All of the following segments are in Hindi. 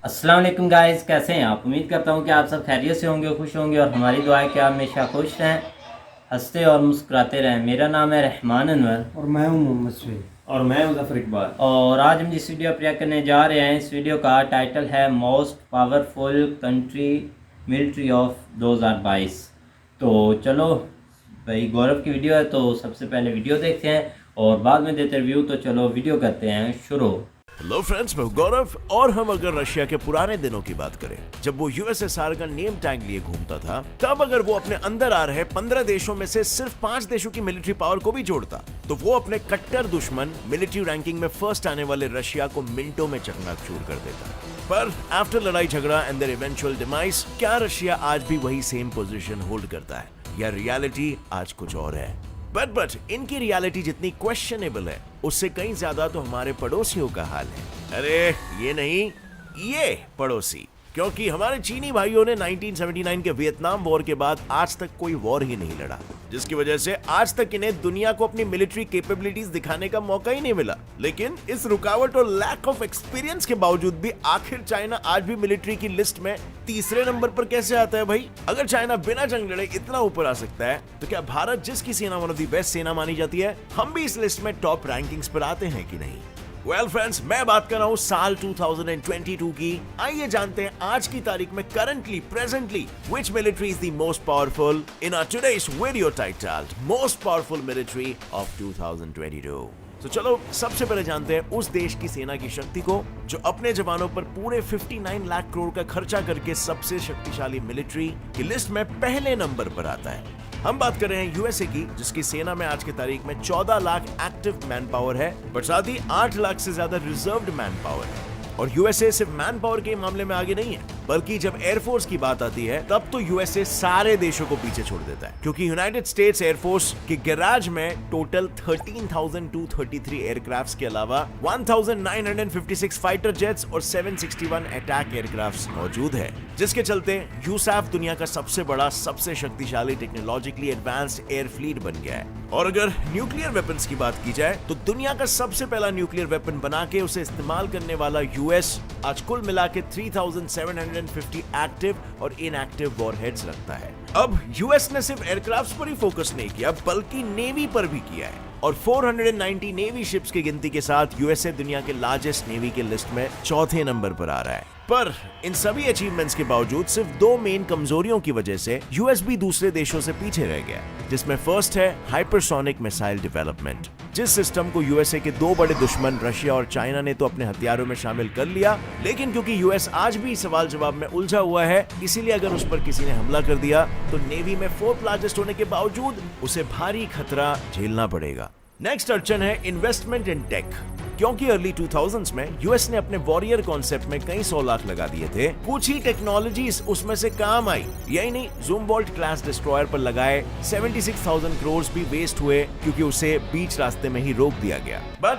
अस्सलाम वालेकुम गाइस, कैसे हैं आप। उम्मीद करता हूं कि आप सब खैरियत से होंगे, खुश होंगे और हमारी दुआ है कि आप हमेशा खुश रहें, हंसते और मुस्कुराते रहें। मेरा नाम है रहमान अनवर और मैं हूं मोहम्मद सुहेल और मैं मुजफ्फर इकबाल। और आज हम जिस वीडियो प्रिया करने जा रहे हैं, इस वीडियो का टाइटल है most powerful country military of 2022। तो चलो भाई, गौरव की वीडियो है तो सबसे पहले वीडियो देखते हैं और बाद में देते रिव्यू। तो चलो वीडियो करते हैं शुरू। हेलो फ्रेंड्स, मैं हूं गौरव। और हम अगर रशिया के पुराने दिनों की बात करें, जब वो यूएसएसआर का नेम टैग लिए घूमता था, तब अगर वो अपने अंदर आ रहे 15 देशों में से सिर्फ 5 देशों की मिलिट्री पावर को भी जोड़ता, तो वो अपने कट्टर दुश्मन मिलिट्री रैंकिंग में फर्स्ट आने वाले रशिया को मिनटों में चकनाचूर कर देता। पर आफ्टर लड़ाई झगड़ा एंड देयर इवेंचुअल डिमाइस, क्या रशिया आज भी वही सेम पोजीशन होल्ड करता है या रियलिटी आज कुछ और है? बट इनकी रियलिटी जितनी क्वेश्चनेबल है, उससे कहीं ज्यादा तो हमारे पड़ोसियों का हाल है। अरे ये नहीं, ये पड़ोसी। क्योंकि हमारे चीनी भाइयों ने 1979 के वियतनाम वॉर के बाद आज तक कोई वॉर ही नहीं लड़ा, जिसकी वजह से आज तक इन्हें दुनिया को अपनी मिलिट्री कैपेबिलिटीज दिखाने का मौका ही नहीं मिला। लेकिन इस रुकावट और लैक ऑफ एक्सपीरियंस के बावजूद भी आखिर चाइना आज भी मिलिट्री की लिस्ट में तीसरे नंबर पर कैसे आता है भाई? अगर चाइना बिना जंग लड़े इतना ऊपर आ सकता है, तो क्या भारत, जिसकी सेना वन ऑफ द बेस्ट सेना मानी जाती है, हम भी इस लिस्ट में टॉप रैंकिंग्स पर आते हैं कि नहीं? वेल फ्रेंड्स, मैं बात कर रहा हूं साल 2022 की। आइए जानते हैं आज की तारीख में currently, presently, which military is the most powerful in our today's video titled Most Powerful Military of 2022। तो चलो सबसे पहले जानते हैं उस देश की सेना की शक्ति को जो अपने जवानों पर पूरे 59 लाख करोड़ का खर्चा करके सबसे शक्तिशाली मिलिट्री की लिस्ट में पहले नंबर पर आता है। हम बात कर रहे हैं यूएसए की, जिसकी सेना में आज की तारीख में 14 लाख एक्टिव मैन पावर है, पर साथ ही 8 लाख से ज्यादा रिजर्व्ड मैन पावर है। और यूएसए सिर्फ मैन पावर के मामले में आगे नहीं है, बल्कि जब एयरफोर्स की बात आती है, तब तो यूएसए सारे देशों को पीछे छोड़ देता है। क्योंकि यूनाइटेड स्टेट्स एयरफोर्स के गैराज में टोटल 13,233 एयरक्राफ्ट्स के अलावा 1,956 फाइटर जेट्स और 761 अटैक एयरक्राफ्ट्स मौजूद है, जिसके चलते यूसैफ दुनिया का सबसे बड़ा, सबसे शक्तिशाली, टेक्नोलॉजिकली एडवांस्ड एयर फ्लीट बन गया है। और अगर न्यूक्लियर वेपन्स की बात की जाए, तो दुनिया का सबसे पहला न्यूक्लियर वेपन बना के उसे इस्तेमाल करने वाला यूएस आज कुल मिला के 3,750 एक्टिव और इनएक्टिव वॉरहेड्स रखता है। अब यूएस ने सिर्फ एयरक्राफ्ट्स पर ही फोकस नहीं किया, बल्कि नेवी पर भी किया है। और 490 नेवी शिप्स की गिनती के साथ यूएसए दुनिया के लार्जेस्ट नेवी के लिस्ट में चौथे नंबर पर आ रहा है। पर इन सभी अचीवमेंट्स के बावजूद सिर्फ 2 मेन कमजोरियों की वजह से यूएस भी दूसरे देशों से पीछे रह गया, जिसमें फर्स्ट है हाइपरसोनिक मिसाइल डेवलपमेंट। जिस सिस्टम को यूएसए के 2 बड़े दुश्मन रशिया और चाइना ने तो अपने हथियारों में शामिल कर लिया, लेकिन क्योंकि यूएस आज भी सवाल जवाब में उलझा हुआ है, इसीलिए अगर उस पर किसी ने हमला कर दिया तो नेवी में 4th लार्जेस्ट होने के बावजूद उसे भारी खतरा झेलना पड़ेगा। नेक्स्ट अड़चन है इन्वेस्टमेंट इन टेक। क्योंकि अर्ली 2000s में यूएस ने अपने वॉरियर कॉन्सेप्ट में कई 100 लाख लगा दिए थे, कुछ ही टेक्नोलॉजीज उसमें से काम आई। यही नहीं, ज़ूमवॉल्ट क्लास डिस्ट्रॉयर पर लगाए 76,000 करोड़ भी वेस्ट हुए, क्योंकि उसे बीच रास्ते में ही रोक दिया गया। But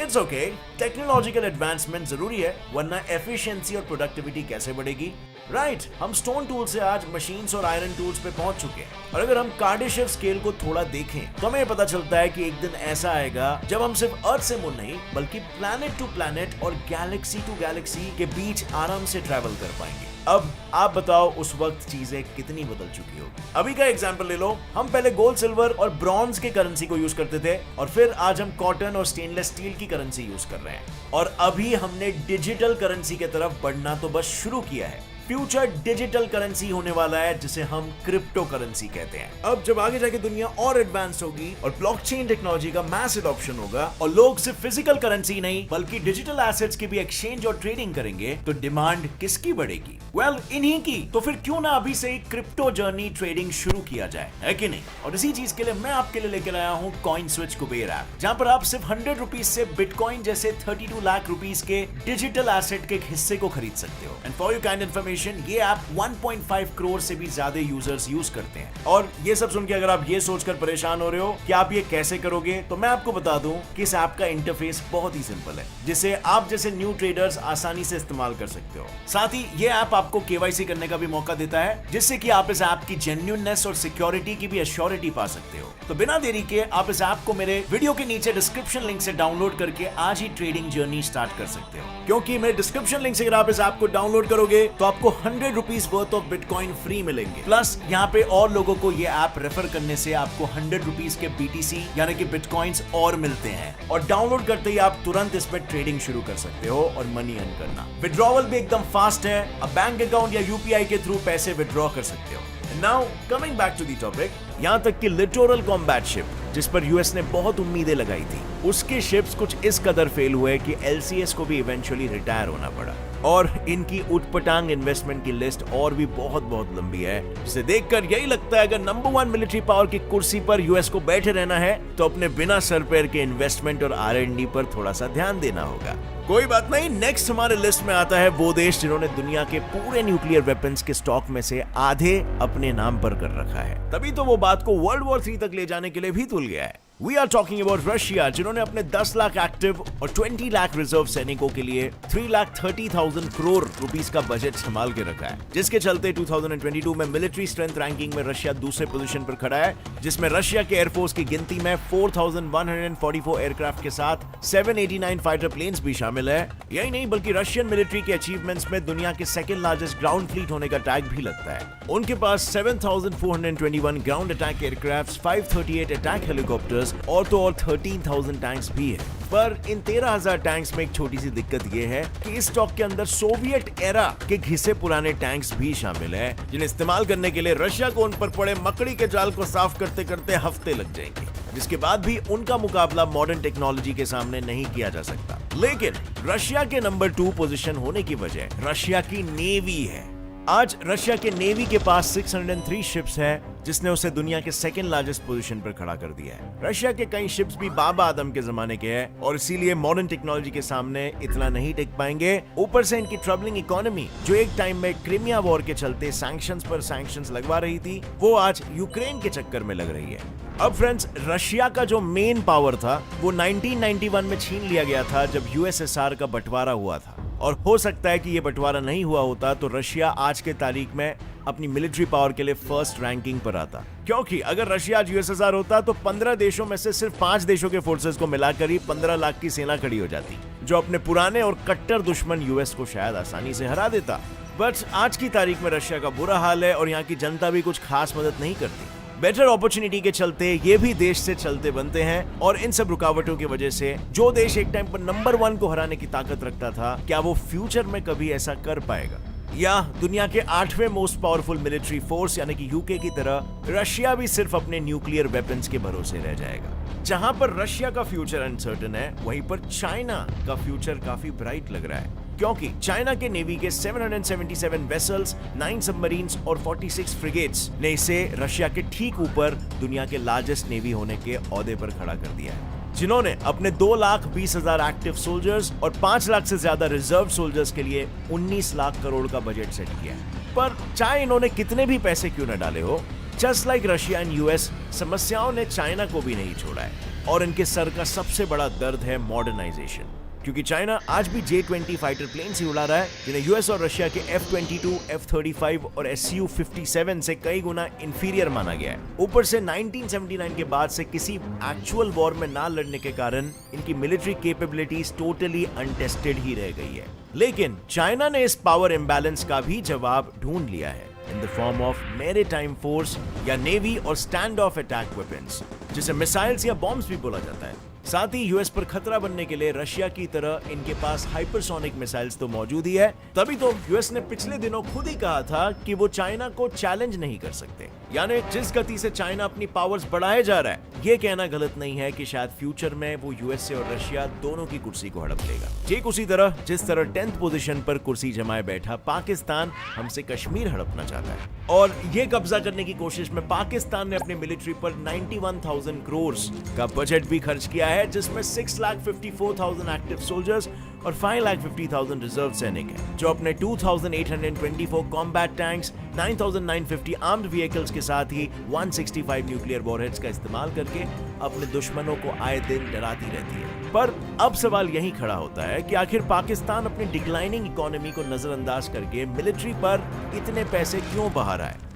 it's okay, technological advancement जरूरी है, वरना एफिशिएंसी और प्रोडक्टिविटी कैसे बढ़ेगी? राइट, हम स्टोन टूल से आज मशीन्स और आयरन टूल्स पे पहुंच चुके हैं। और अगर हम कार्डेशियर स्केल को थोड़ा देखें, तो हमें पता चलता है कि एक दिन ऐसा आएगा जब हम सिर्फ अर्थ से मून नहीं, बल्कि प्लैनेट टू प्लैनेट और गैलेक्सी टू गैलेक्सी के बीच आराम से ट्रैवल कर पाएंगे। अब आप बताओ उस वक्त चीजें कितनी बदल चुकी होगी। अभी का एग्जांपल ले लो, हम पहले गोल्ड, सिल्वर और ब्रॉन्ज के करेंसी को यूज करते थे, और फिर आज हम कॉटन और स्टेनलेस स्टील की करेंसी यूज कर रहे हैं। और अभी हमने डिजिटल करेंसी की तरफ बढ़ना तो बस शुरू किया है। फ्यूचर डिजिटल करेंसी होने वाला है, जिसे हम क्रिप्टो करेंसी कहते हैं। अब जब आगे जाके दुनिया और एडवांस होगी और ब्लॉकचेन टेक्नोलॉजी का मैस एडॉप्शन होगा और लोग सिर्फ फिजिकल करेंसी नहीं बल्कि डिजिटल एसेट्स की भी एक्सचेंज और ट्रेडिंग करेंगे, तो डिमांड किसकी बढ़ेगी? वेल, इन्हीं की। तो फिर क्यों ना अभी से क्रिप्टो जर्नी ट्रेडिंग शुरू किया जाए, है कि नहीं? और इसी चीज के लिए मैं आपके लिए लेकर आया हूँ कॉइन स्विच कुबेर ऐप, जहाँ पर आप सिर्फ 100 रुपीज से बिटकॉइन जैसे 32 लाख रुपीज के डिजिटल एसेट के एक हिस्से को खरीद सकते हो। And for your kind information, estimation ये ऐप 1.5 करोड़ से भी ज्यादा यूजर्स यूज करते हैं। और ये सब सुन के अगर आप ये सोचकर परेशान हो रहे हो कि आप ये कैसे करोगे, तो मैं आपको बता दूं कि इस ऐप का इंटरफेस बहुत ही सिंपल है, जिसे आप जैसे न्यू ट्रेडर्स आसानी से इस्तेमाल कर सकते हो। साथ ही ये ऐप आपको केवाईसी करने का भी मौका देता है, जिससे कि आप इस ऐप की जेन्युइननेस और सिक्योरिटी की भी एश्योरिटी पा सकते हो। तो बिना देरी के आप इस ऐप को मेरे वीडियो के नीचे डिस्क्रिप्शन लिंक से डाउनलोड करके आज ही ट्रेडिंग जर्नी स्टार्ट कर सकते हो, क्योंकि मेरे डिस्क्रिप्शन लिंक से अगर आप इस ऐप को डाउनलोड करोगे तो आपको 100 rupees worth of bitcoin free मिलेंगे। प्लस यहाँ पे और लोगों को ये ऐप रेफर करने से आपको 100 रुपीज के बीटीसी यानी कि बिटकॉइंस और मिलते हैं, और डाउनलोड करते ही आप तुरंत इसमें ट्रेडिंग शुरू कर सकते हो और मनी अर्न करना। विड्रॉवल भी एकदम फास्ट है, अब बैंक अकाउंट या यूपीआई के थ्रू पैसे विड्रॉ कर सकते हो। Now coming back to the topic, यहाँ तक कि लिटोरल कॉम्बैट शिप जिस पर यूएस ने बहुत उम्मीदें लगाई थी, उसके शिप्स कुछ इस कदर फेल हुए कि एलसीएस को भी इवेंचुअली रिटायर होना पड़ा। और इनकी उटपटांग इन्वेस्टमेंट की लिस्ट और भी बहुत बहुत लंबी है, जिसे देखकर यही लगता है अगर नंबर 1 मिलिट्री पावर की कुर्सी पर यूएस को बैठे रहना है तो अपने बिना सर पैर के इन्वेस्टमेंट और R&D पर थोड़ा सा ध्यान देना होगा। कोई बात नहीं, नेक्स्ट हमारे लिस्ट में आता है वो देश जिन्होंने दुनिया के पूरे न्यूक्लियर वेपन्स के स्टॉक में से आधे अपने नाम पर कर रखा है, तभी तो वो बात को वर्ल्ड वॉर 3 तक ले जाने के लिए भी तुल गया है। We are talking about Russia, जिन्होंने अपने 10 लाख एक्टिव और 20 लाख रिजर्व सैनिकों के लिए 3,30,000 करोड़ रुपीस का बजट संभाल के रखा है, जिसके चलते 2022 में मिलिट्री स्ट्रेंथ रैंकिंग में रशिया दूसरे पोजीशन पर खड़ा है, जिसमें रशिया के एयरफोर्स की गिनती में 4,144 एयरक्राफ्ट के साथ 789 फाइटर प्लेन्स भी शामिल है। यही नहीं बल्कि रशियन मिलिट्री के अचीवमेंट्स में दुनिया के सेकंड लार्जेस्ट ग्राउंड फ्लीट होने का टैग भी लगता है। उनके पास 7,421 ground attack aircraft, 538 attack helicopters और तो और 13,000 टैंक्स भी है। पर इन 13,000 टैंक्स में एक छोटी सी दिक्कत ये है कि इस स्टॉक के अंदर सोवियत एरा के घिसे पुराने टैंक्स भी शामिल है, जिन्हें इस्तेमाल करने के लिए रशिया को उन पर पड़े मकड़ी के जाल को साफ करते करते हफ्ते लग जाएंगे, जिसके बाद भी उनका मुकाबला मॉडर्न टेक्नोलॉजी के सामने नहीं किया जा सकता। लेकिन रशिया के नंबर 2 पोजीशन होने की वजह रशिया की नेवी है। आज रशिया के नेवी के पास 603 शिप्स हैं, जिसने उसे दुनिया के सेकंड लार्जेस्ट पोजीशन पर खड़ा कर दिया है। रशिया के कई शिप्स भी बाबा आदम के जमाने के हैं और इसीलिए मॉडर्न टेक्नोलॉजी के सामने इतना नहीं टिक पाएंगे। ऊपर से इनकी ट्रबलिंग इकोनॉमी, जो एक टाइम में क्रीमिया वॉर के चलते सैंक्शंस पर सैंक्शंस लगवा रही थी, वो आज यूक्रेन के चक्कर में लग रही है। अब फ्रेंड्स, रशिया का जो मेन पावर था वो 1991 में छीन लिया गया था जब यूएसएसआर का बंटवारा हुआ था, और हो सकता है कि ये बंटवारा नहीं हुआ होता तो रशिया आज के तारीख में अपनी मिलिट्री पावर के लिए फर्स्ट रैंकिंग पर आता, क्योंकि अगर रशिया आज यूएसएसआर होता तो 15 देशों में से सिर्फ 5 देशों के फोर्सेस को मिलाकर ही 15 लाख की सेना खड़ी हो जाती, जो अपने पुराने और कट्टर दुश्मन यूएस को शायद आसानी से हरा देता। बट आज की तारीख में रशिया का बुरा हाल है और यहाँ की जनता भी कुछ खास मदद नहीं करती। बेटर अपॉर्चुनिटी के चलते ये भी देश से चलते बनते हैं, और इन सब रुकावटों की वजह से जो देश एक टाइम पर नंबर 1 को हराने की ताकत रखता था, क्या वो फ्यूचर में कभी ऐसा कर पाएगा? या दुनिया के 8वें मोस्ट पावरफुल मिलिट्री फोर्स यानी कि यूके की तरह रशिया भी सिर्फ अपने न्यूक्लियर वेपन्स के भरोसे रह जाएगा? जहां पर रशिया का फ्यूचर अनसर्टेन है, वहीं पर चाइना का फ्यूचर काफी ब्राइट लग रहा है, क्योंकि चाइना के नेवी के 777 वेसल्स, 9 सबमरीन्स और 46 फ्रिगेट्स ने इसे रशिया के ठीक ऊपर दुनिया के लार्जेस्ट नेवी होने के ओहदे पर खड़ा कर दिया है, जिन्होंने अपने 2,20,000 एक्टिव सोल्जर्स और 5 लाख से ज्यादा रिजर्व सोल्जर्स के लिए 19 लाख करोड़ का बजट सेट किया है। पर चाहे इन्होंने कितने भी पैसे क्यों न डाले हो, just like Russia and US, समस्याओं ने चाइना को भी नहीं छोड़ा है, और इनके सर का सबसे बड़ा दर्द है मॉडर्नाइजेशन। क्योंकि चाइना आज भी J-20 फाइटर प्लेन ही उड़ा रहा है, जिन्हें यूएस और रशिया के F-22, F-35 और Su-57 से कई गुना इंफीरियर माना गया है। ऊपर से 1979 के बाद से किसी एक्चुअल वॉर में ना लड़ने के कारण इनकी मिलिट्री कैपेबिलिटीज टोटली अनटेस्टेड ही रह गई है। लेकिन चाइना ने इस पावर इम्बैलेंस का भी जवाब ढूंढ लिया है in the form of maritime force या नेवी और स्टैंड ऑफ अटैक वेपन्स, जिसे मिसाइल्स या बॉम्ब्स भी बोला जाता है। साथ ही यूएस पर खतरा बनने के लिए रशिया की तरह इनके पास हाइपरसोनिक मिसाइल्स तो मौजूद ही है, तभी तो यूएस ने पिछले दिनों खुद ही कहा था कि वो चाइना को चैलेंज नहीं कर सकते। यानी जिस गति से चाइना अपनी पावर्स बढ़ाए जा रहा है, ये कहना गलत नहीं है कि शायद फ्यूचर में वो यूएसए और रशिया दोनों की कुर्सी को हड़प लेगा। ठीक उसी तरह जिस तरह 10th पोजीशन पर कुर्सी जमाए बैठा पाकिस्तान हमसे कश्मीर हड़पना चाहता है, और ये कब्जा करने की कोशिश में पाकिस्तान ने अपने मिलिट्री पर 91,000 करोड़ का बजट भी खर्च किया है, जिसमें 6,54,000 एक्टिव सोल्जर्स और 5,50,000 रिजर्व सैनिक हैं, जो अपने 2,824 कॉम्बैट टैंक्स, 9,950 आर्म्ड व्हीकल्स के साथ ही 165 न्यूक्लियर वॉरहेड्स का इस्तेमाल करके अपने दुश्मनों को आए दिन डराती रहती है। पर अब सवाल यही खड़ा होता है कि आखिर पाकिस्तान अपनी डिक्लाइनिंग इकोनॉमी को नजरअंदाज करके मिलिट्री पर इतने पैसे क्यों बहा रहा है?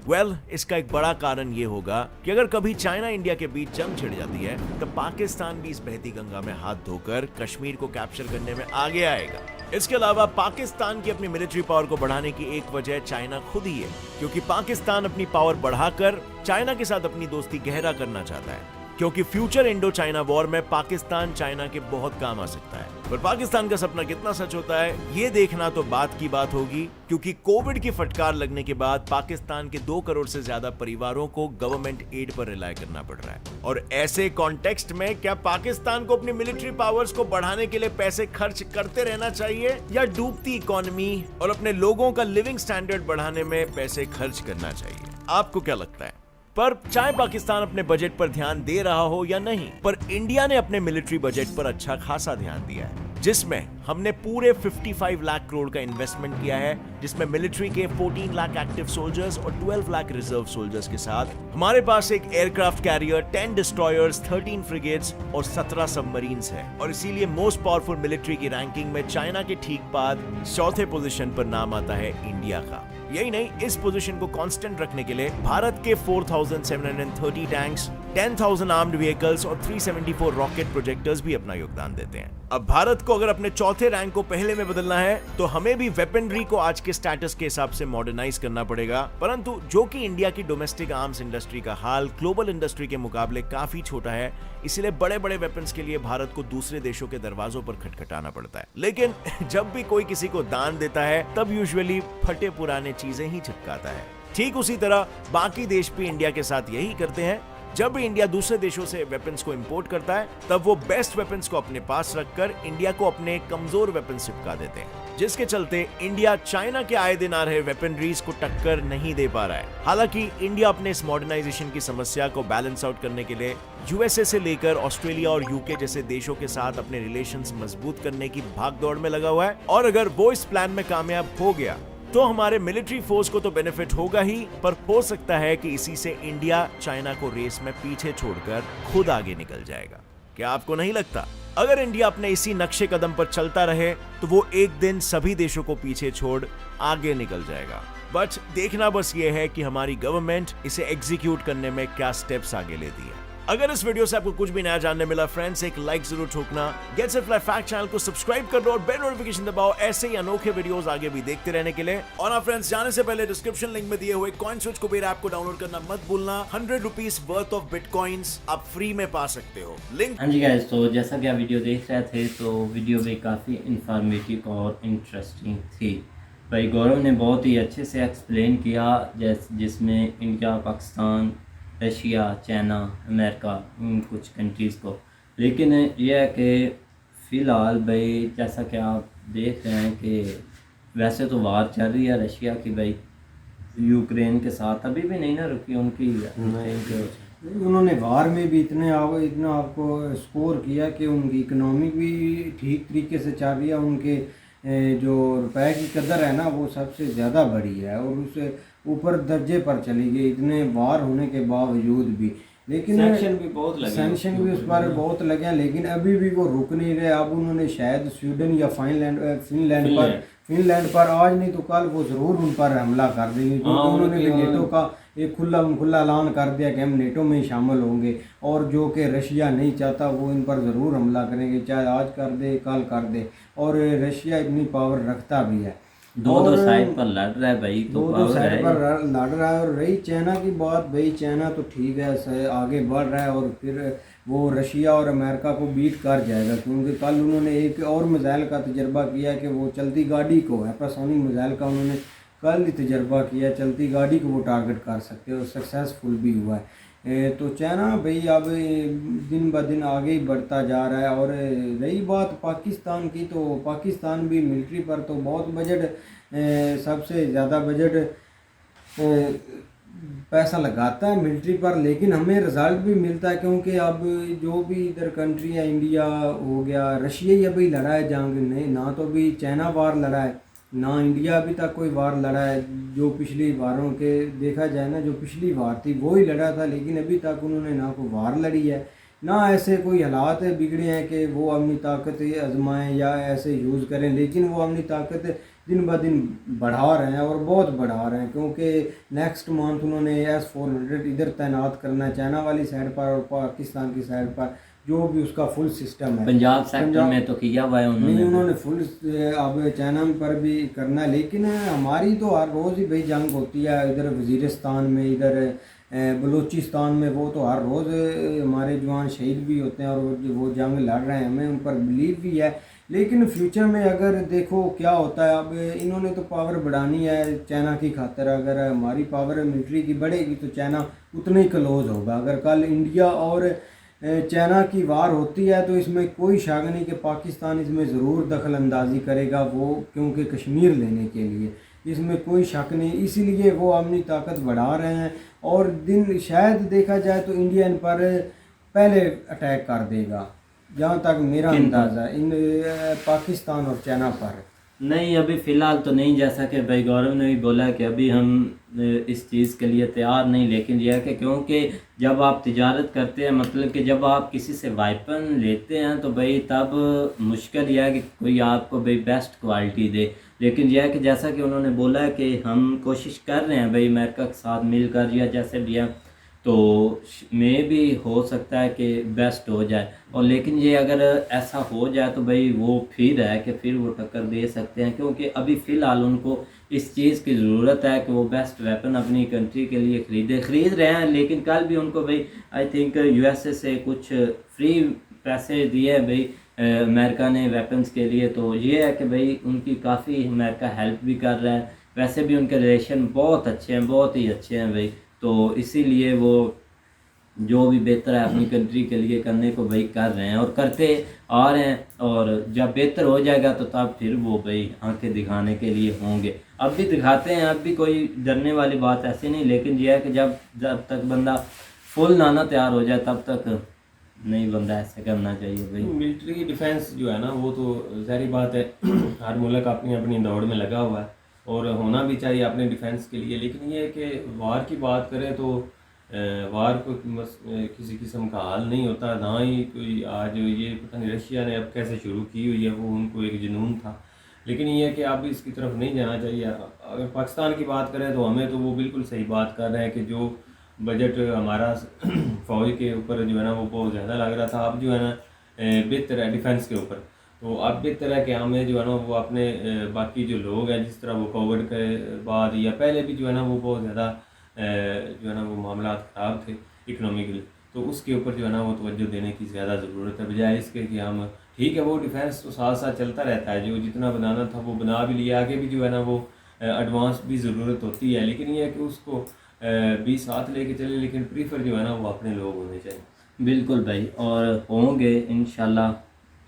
इसका एक बड़ा कारण ये होगा कि अगर कभी चाइना इंडिया के बीच जंग छिड़ जाती है तो पाकिस्तान भी इस बहती गंगा में हाथ धोकर कश्मीर को कैप्चर करने में आगे आएगा। इसके अलावा पाकिस्तान की अपनी मिलिट्री पावर को बढ़ाने की एक वजह चाइना खुद ही है, क्योंकि पाकिस्तान अपनी पावर बढ़ाकर चाइना के साथ अपनी दोस्ती गहरा करना चाहता है, क्योंकि फ्यूचर इंडो चाइना वॉर में पाकिस्तान चाइना के बहुत काम आ सकता है। पर पाकिस्तान का सपना कितना सच होता है ये देखना तो बात की बात होगी, क्योंकि कोविड की फटकार लगने के बाद पाकिस्तान के 2 करोड़ से ज्यादा परिवारों को गवर्नमेंट एड पर रिलाय करना पड़ रहा है। और ऐसे कॉन्टेक्स्ट में क्या पाकिस्तान को अपनी मिलिट्री पावर्स को बढ़ाने के लिए पैसे खर्च करते रहना चाहिए, या डूबती इकोनॉमी और अपने लोगों का लिविंग स्टैंडर्ड बढ़ाने में पैसे खर्च करना चाहिए? आपको क्या लगता है? पर चाहे पाकिस्तान अपने बजट पर ध्यान दे रहा हो या नहीं, पर इंडिया ने अपने मिलिट्री बजट पर अच्छा खासा ध्यान दिया है, जिसमें हमने पूरे 55 लाख करोड़ का इन्वेस्टमेंट किया है, जिसमें मिलिट्री के 14 लाख एक्टिव सोल्जर्स और 12 लाख रिजर्व सोल्जर्स के साथ हमारे पास एक एयरक्राफ्ट कैरियर, 10 डिस्ट्रॉयर्स, 13 फ्रिगेट्स और 17 सबमरीन्स है। और इसीलिए मोस्ट पावरफुल मिलिट्री की रैंकिंग में चाइना के ठीक बाद चौथे पोजीशन पर नाम आता है इंडिया का। यही नहीं, इस पोजीशन को कांस्टेंट रखने के लिए भारत के 4,730 टैंक्स, 10,000 आर्म्ड व्हीकल्स और 374 रॉकेट प्रोजेक्टर्स भी अपना योगदान देते हैं। अब भारत को अगर अपने चौथे रैंक को पहले में बदलना है तो हमें भी वेपनरी को आज के स्टेटस के हिसाब से मॉडर्नाइज करना पड़ेगा, परंतु जो कि इंडिया की डोमेस्टिक आर्म्स इंडस्ट्री का हाल ग्लोबल इंडस्ट्री के मुकाबले काफी छोटा है, इसलिए बड़े बड़े वेपन्स के लिए भारत को दूसरे देशों के दरवाजों पर खटखटाना पड़ता है। लेकिन जब भी कोई किसी को दान देता है तब यूजुअली फटे पुराने चीजें ही चिपकाता है। ठीक उसी तरह बाकी देश भी इंडिया के साथ यही करते हैं। जब भी इंडिया दूसरे देशों से वेपन्स को इंपोर्ट करता है तब वो बेस्ट वेपन्स को अपने पास रखकर इंडिया को अपने कमजोर वेपन्स चिपका देते हैं, जिसके चलते इंडिया चाइना के आए दिन आ रहे वेपनरीज को टक्कर नहीं दे पा रहा है। हालांकि इंडिया अपने इस मॉडर्नाइजेशन की समस्या को बैलेंस आउट करने के लिए यूएसए से लेकर ऑस्ट्रेलिया और यूके जैसे देशों के साथ अपने रिलेशंस मजबूत करने की भागदौड़ में लगा हुआ है, और अगर वो इस प्लान में कामयाब हो गया तो हमारे मिलिट्री फोर्स को तो बेनिफिट होगा ही, पर हो सकता है कि इसी से इंडिया चाइना को रेस में पीछे छोड़कर खुद आगे निकल जाएगा। क्या आपको नहीं लगता? अगर इंडिया अपने इसी नक्शे कदम पर चलता रहे तो वो एक दिन सभी देशों को पीछे छोड़ आगे निकल जाएगा। बट देखना बस ये है कि हमारी गवर्नमेंट इसे एग्जीक्यूट करने में क्या स्टेप्स आगे लेती है। अगर इस वीडियो से आपको कुछ भी नया जानने मिला फ्रेंड्स, एक लाइक जरूर ठोकना। Gets it fly fact channel को सब्सक्राइब कर दो और बेल नोटिफिकेशन दबाओ ऐसे ही अनोखे वीडियोस आगे भी देखते रहने के लिए। और हाँ फ्रेंड्स, जाने से पहले डिस्क्रिप्शन लिंक में दिए हुए कॉइन स्विच कुबेर ऐप को डाउनलोड करना मत भूलना। 100 रुपीज वर्थ ऑफ बिटकॉइंस आप फ्री में पा सकते हो। लिंक। हाँ जी गाइस, तो जैसा कि आप वीडियो देख रहे थे तो वीडियो भी काफ़ी इंफॉर्मेटिव और इंटरेस्टिंग थी। भाई गौरव ने बहुत ही अच्छे से एक्सप्लेन किया, जिसमें India, Pakistan, Russia, China, America, कुछ कंट्रीज़ को। लेकिन यह है कि फ़िलहाल भाई जैसा कि आप देख रहे हैं कि वैसे तो वार चल रही है रशिया की भाई यूक्रेन के साथ, अभी भी नहीं ना रुकी उनकी। उन्होंने वार में भी इतना आपको स्कोर किया कि उनकी इकनॉमी भी ठीक तरीके से चल रही है, उनके जो रुपए की कदर है ना वो सबसे ज़्यादा बढ़ी है और उससे ऊपर दर्जे पर चली गई इतने वार होने के बावजूद भी। लेकिन सैंक्शन भी बहुत लगे, सैंक्शन भी उस पर बहुत लगे हैं, लेकिन अभी भी वो रुक नहीं रहे। अब उन्होंने शायद स्वीडन या फिनलैंड पर आज नहीं तो कल वो ज़रूर उन पर हमला कर देंगे, क्योंकि उन्होंने भी नेटो का एक खुला ऐलान कर दिया कि हम नेटो में ही शामिल होंगे, और जो कि रशिया नहीं चाहता वो इन पर ज़रूर हमला करेंगे, चाहे आज कर दे कल कर दे। और रशिया इतनी पावर रखता भी है, दो साइड पर लड़ रहा है भाई, तो दो साइड पर लड़ रहा है। और रही चाइना की बात, भाई चाइना तो ठीक है आगे बढ़ रहा है और फिर वो रशिया और अमेरिका को बीट कर जाएगा, क्योंकि कल उन्होंने एक और मिसाइल का तजर्बा किया कि वो चलती गाड़ी को, हाइपरसोनिक मिसाइल का उन्होंने कल ही तजर्बा किया, चलती गाड़ी को वो टारगेट कर सकते हैं और सक्सेसफुल भी हुआ है। तो चाइना भाई अब दिन ब दिन आगे ही बढ़ता जा रहा है। और रही बात पाकिस्तान की, तो पाकिस्तान भी मिलिट्री पर तो बहुत बजट, सबसे ज़्यादा बजट पैसा लगाता है मिलिट्री पर, लेकिन हमें रिजल्ट भी मिलता है, क्योंकि अब जो भी इधर कंट्री है, इंडिया हो गया, रशिया ही अभी लड़ा है जंग, नहीं ना तो भी चाइना वार लड़ा है, ना इंडिया अभी तक कोई वार लड़ा है। जो पिछली वारों के देखा जाए ना, जो पिछली वार थी वो ही लड़ा था, लेकिन अभी तक उन्होंने ना कोई वार लड़ी है, ना ऐसे कोई हालात बिगड़े हैं कि वो अपनी ताकत आजमाएं या ऐसे यूज़ करें। लेकिन वो अपनी ताकत दिन ब दिन बढ़ा रहे हैं और बहुत बढ़ा रहे हैं, क्योंकि नेक्स्ट मंथ उन्होंने S-400 इधर तैनात करना है, चाइना वाली साइड पर और पाकिस्तान की साइड पर, जो भी उसका फुल सिस्टम है। पंजाब सेक्टर में तो किया हुआ है नहीं, उन्होंने। उन्होंने फुल अब चाइना पर भी करना है, लेकिन हमारी तो हर रोज़ ही भाई जंग होती है, इधर वज़ीरिस्तान में, इधर बलूचिस्तान में, वो तो हर रोज़ हमारे जवान शहीद भी होते हैं और वो जंग लड़ रहे हैं, हमें उन पर बिलीव भी है। लेकिन फ्यूचर में अगर देखो क्या होता है, अब इन्होंने तो पावर बढ़ानी है चाइना की खातिर, अगर हमारी पावर मिलिट्री की बढ़ेगी तो चाइना उतना ही क्लोज होगा। अगर कल इंडिया और चाइना की वार होती है तो इसमें कोई शक नहीं कि पाकिस्तान इसमें ज़रूर दखल अंदाजी करेगा, वो क्योंकि कश्मीर लेने के लिए, इसमें कोई शक नहीं। इसीलिए वो अपनी ताकत बढ़ा रहे हैं और दिन शायद देखा जाए तो इंडिया इन पर पहले अटैक कर देगा, जहाँ तक मेरा अंदाज़ा इन पाकिस्तान और चाइना पर। नहीं, अभी फ़िलहाल तो नहीं, जैसा कि भाई गौरव ने भी बोला कि अभी हम इस चीज़ के लिए तैयार नहीं, लेकिन यह है कि क्योंकि जब आप तिजारत करते हैं, मतलब कि जब आप किसी से वाइपन लेते हैं तो भाई तब मुश्किल यह है कि कोई आपको भाई बेस्ट क्वालिटी दे। लेकिन यह है कि जैसा कि उन्होंने बोला है कि हम कोशिश कर रहे हैं भाई अमेरिका के साथ मिलकर या जैसे भी है, तो में भी हो सकता है कि बेस्ट हो जाए। और लेकिन ये अगर ऐसा हो जाए तो भाई वो फिर है कि फिर वो टक्कर दे सकते हैं, क्योंकि अभी फ़िलहाल उनको इस चीज़ की ज़रूरत है कि वो बेस्ट वेपन अपनी कंट्री के लिए खरीद रहे हैं। लेकिन कल भी उनको भाई आई थिंक USA से कुछ फ्री पैसे दिए हैं भाई अमेरिका ने वेपन्स के लिए, तो ये है कि भाई उनकी काफ़ी अमेरिका हेल्प भी कर रहा है। वैसे भी उनके रिलेशन बहुत अच्छे हैं, बहुत ही अच्छे हैं भाई, तो इसीलिए वो जो भी बेहतर है अपनी कंट्री के लिए करने को भाई कर रहे हैं और करते आ रहे हैं। और जब बेहतर हो जाएगा तो तब फिर वो भाई आंखें दिखाने के लिए होंगे। अब भी दिखाते हैं, अब भी कोई डरने वाली बात ऐसी नहीं, लेकिन यह है कि जब तक बंदा फुल नाना तैयार हो जाए तब तक नहीं बंदा ऐसे करना चाहिए भाई। मिलिट्री डिफेंस जो है ना, वो तो ज़ाहिर बात है हर मुल्क अपनी अपनी दौड़ में लगा हुआ है और होना भी चाहिए अपने डिफेंस के लिए। लेकिन ये है कि वार की बात करें तो वार को किसी किस्म का हाल नहीं होता, ना ही कोई आज ये पता नहीं रशिया ने अब कैसे शुरू की हुई है, वो उनको एक जुनून था। लेकिन ये है कि अब इसकी तरफ नहीं जाना चाहिए। अगर पाकिस्तान की बात करें तो हमें तो वो बिल्कुल सही बात कर रहे हैं कि जो बजट हमारा फ़ौज के ऊपर जो है ना वो बहुत ज़्यादा लग रहा था, अब जो है ना बेहतर है डिफेंस के ऊपर। तो अब बेहतर है कि हमें जो है ना वो अपने बाकी जो लोग हैं, जिस तरह वो कोविड के बाद या पहले भी जो है ना वो बहुत ज़्यादा जो है ना वो मामला ख़राब थे इकनॉमिकली, तो उसके ऊपर जो है ना वो तवज्जो देने की ज़्यादा ज़रूरत है, बजाय इसके कि हम ठीक है वो डिफेंस तो साथ साथ चलता रहता है, जो जितना बनाना था वो बना भी लिया, आगे भी जो है ना वो एडवांस भी ज़रूरत होती है। लेकिन ये है कि उसको भी साथ लेके चले, लेकिन प्रीफर जो है ना वो अपने लोग होने चाहिए। बिल्कुल भाई, और होंगे इंशाल्लाह,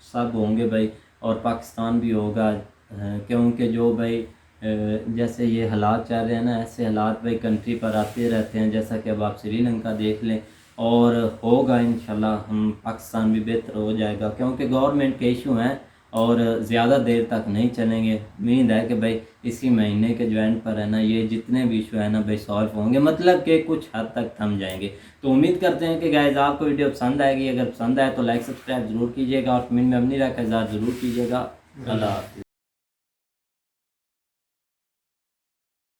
सब होंगे भाई, और पाकिस्तान भी होगा, क्योंकि जो भाई जैसे ये हालात चल रहे हैं ना, ऐसे हालात भाई कंट्री पर आते रहते हैं, जैसा कि अब आप श्रीलंका देख लें, और होगा इंशाल्लाह हम पाकिस्तान भी बेहतर हो जाएगा, क्योंकि गवर्नमेंट के इशू हैं और ज़्यादा देर तक नहीं चलेंगे। उम्मीद है कि भाई इसी महीने के जो एंड पर है ना ये जितने भी इशू है ना भाई सॉल्व होंगे, मतलब कि कुछ हद तक थम जाएंगे। तो उम्मीद करते हैं कि गाइस आपको वीडियो पसंद आएगी। अगर पसंद आए तो लाइक सब्सक्राइब ज़रूर कीजिएगा और कमेंट में अपनी राय का इज़हार ज़रूर कीजिएगा। अल्लाह हाफ़िज़।